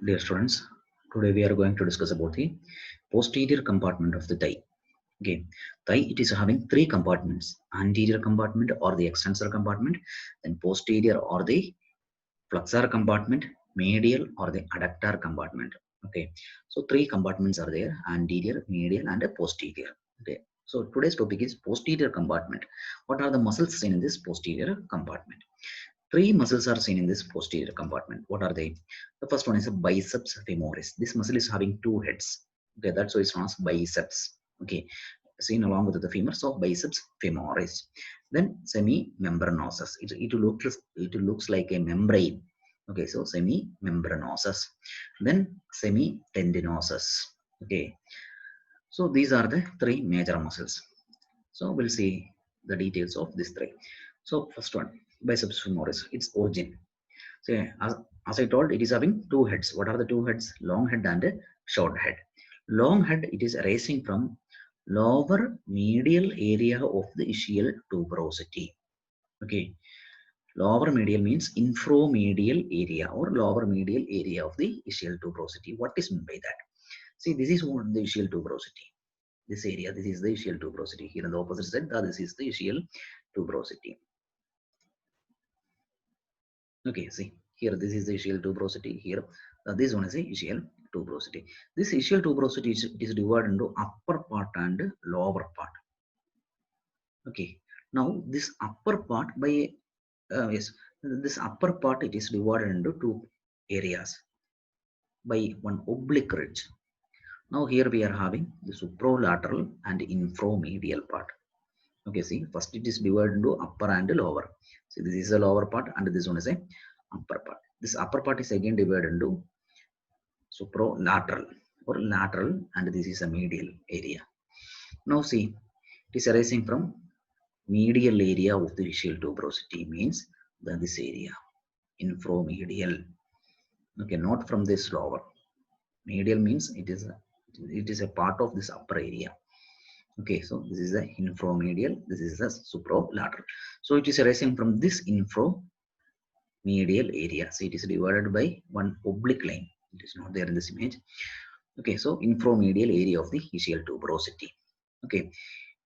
Dear students, today we are going to discuss about the posterior compartment of the thigh. Okay, thigh it is having three compartments: anterior compartment or the extensor compartment, then posterior or the flexor compartment, medial or the adductor compartment. Okay, so three compartments are there: anterior, medial, and a posterior. Okay, so today's topic is posterior compartment. What are the muscles seen in this posterior compartment? Three muscles are seen in this posterior compartment. What are they? The first one is a biceps femoris. This muscle is having two heads. Okay, that's why it's known as biceps. Okay, seen along with the femur, so biceps femoris. Then semimembranosus. It looks like a membrane. Okay, so semimembranosus. Then semitendinosus. Okay, so these are the three major muscles. So we'll see the details of these three. So first one, biceps femoris. Its origin. So as I told, it is having two heads. What are the two heads? Long head and a short head. Long head, it is arising from lower medial area of the ischial tuberosity. Okay, lower medial means infromedial area or lower medial area of the ischial tuberosity. What is meant by that? See, this is what the ischial tuberosity. This area, this is the ischial tuberosity. Here on the opposite side, this is the ischial tuberosity. Okay, see here, this is the ischial tuberosity. Here, this one is the ischial tuberosity. This ischial tuberosity is divided into upper part and lower part. Okay, now this upper part yes, this upper part it is divided into two areas by one oblique ridge. Now here we are having the supralateral and infromedial part. Okay, see, first it is divided into upper and lower. See, this is the lower part and this one is a upper part. This upper part is again divided into supralateral or lateral, and this is a medial area. Now see, it is arising from medial area of the ischial tuberosity, means that this area, infromedial. Okay, not from this lower. Medial means it is a part of this upper area. Okay, so this is the infromedial, this is the supralateral. So it is arising from this infromedial area. So it is divided by one oblique line. It is not there in this image. Okay, so infromedial area of the ischial tuberosity. Okay,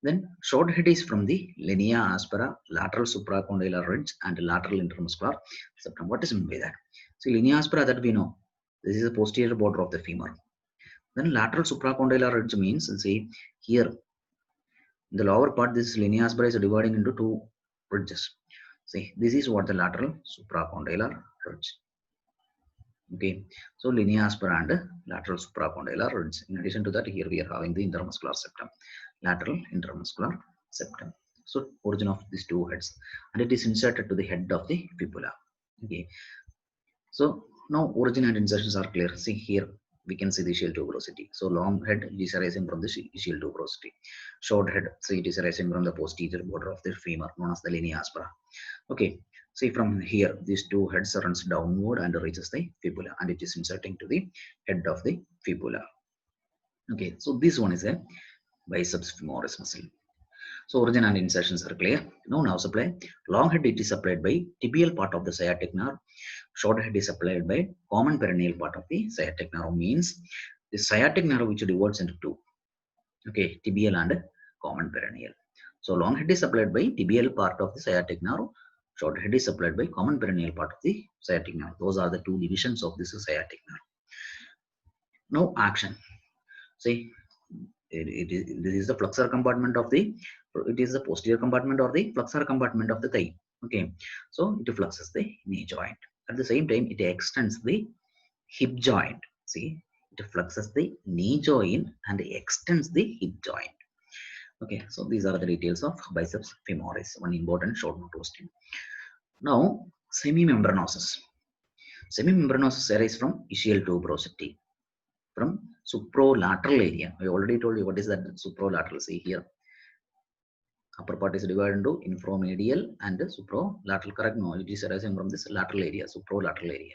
then short head is from the linea aspera, lateral supracondylar ridge, and lateral intermuscular septum. What is meant by that? See, linea aspera, that we know. This is the posterior border of the femur. Then lateral supracondylar ridge means, see here, in the lower part, this linea aspera is dividing into two ridges. See, this is what the lateral supracondylar ridge. Okay, so linea aspera and lateral supracondylar ridge. In addition to that, here we are having the intermuscular septum, lateral intermuscular septum. So origin of these two heads, and it is inserted to the head of the fibula. Okay, so now origin and insertions are clear. See here, we can see the ischial tuberosity. So long head is arising from the ischial tuberosity. Short head, so it is arising from the posterior border of the femur, known as the linea aspera. Okay, see from here, these two heads runs downward and reaches the fibula, and it is inserting to the head of the fibula. Okay, so this one is a biceps femoris muscle. So origin and insertions are clear. Now supply. Long head, it is supplied by tibial part of the sciatic nerve. Short head is supplied by common peroneal part of the sciatic nerve, means the sciatic nerve which divides into two. Okay, tibial and common peroneal. So long head is supplied by tibial part of the sciatic nerve. Short head is supplied by common peroneal part of the sciatic nerve. Those are the two divisions of this sciatic nerve. Now action. See, this is the flexor compartment of the, it is the posterior compartment or the flexor compartment of the thigh. Okay, so it flexes the knee joint. At the same time, it extends the hip joint. See, it flexes the knee joint and extends the hip joint. Okay, so these are the details of biceps femoris, one important short note question. Now, semimembranosus. Semimembranosus arises from ischial tuberosity, from supralateral area. I already told you what is that supralateral. See here, upper part is divided into infromedial and supralateral. Correct? No, it is arising from this lateral area, supralateral area.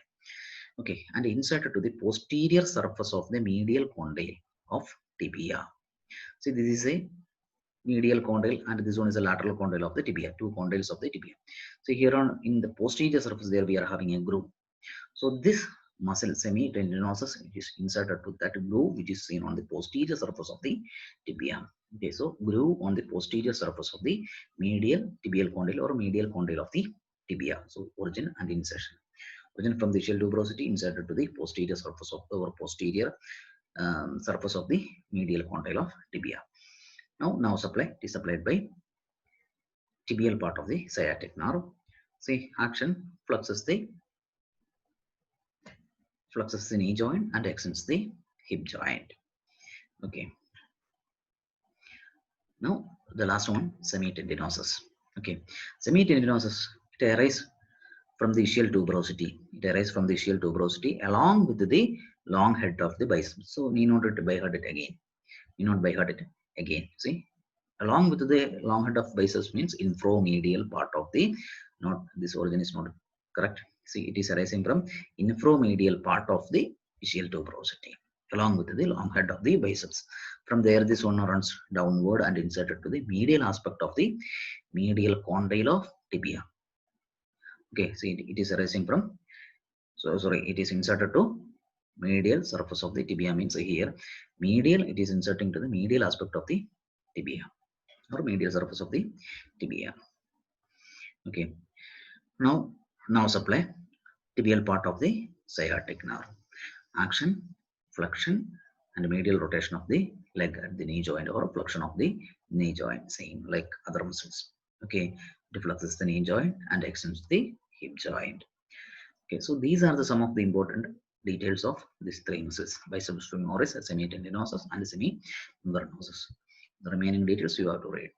Okay, and inserted to the posterior surface of the medial condyle of tibia. See, this is a medial condyle and this one is a lateral condyle of the tibia, two condyles of the tibia. So here on in the posterior surface, there we are having a groove. So this muscle semitendinosus is inserted to that groove which is seen on the posterior surface of the tibia. Okay, so groove on the posterior surface of the medial tibial condyle or medial condyle of the tibia. So origin and insertion. Origin from the ischial tuberosity inserted to the posterior surface of the or posterior surface of the medial condyle of tibia. Now supply it is supplied by tibial part of the sciatic nerve. See, action fluxes the knee joint and extends the hip joint. Okay. Now the last one, semitendinosus. Okay, semitendinosus, it arises from the ischial tuberosity. It arises from the ischial tuberosity along with the long head of the biceps. So need not to by heart it again. Need not by heart it again. See, along with the long head of biceps means infromedial part of the, not this organ is not correct. See, it is arising from infromedial part of the ischial tuberosity along with the long head of the biceps. From there, this one runs downward and inserted to the medial aspect of the medial condyle of tibia. Okay, see, it is arising from, so sorry, it is inserted to medial surface of the tibia means here medial, it is inserting to the medial aspect of the tibia or medial surface of the tibia. Okay, now supply tibial part of the sciatic nerve. Action, flexion, and medial rotation of the leg at the knee joint or flexion of the knee joint, same like other muscles. Okay, it flexes the knee joint and extends the hip joint. Okay, so these are the some of the important details of these three muscles: biceps femoris, semitendinosus, and semimembranosus. The remaining details you have to read.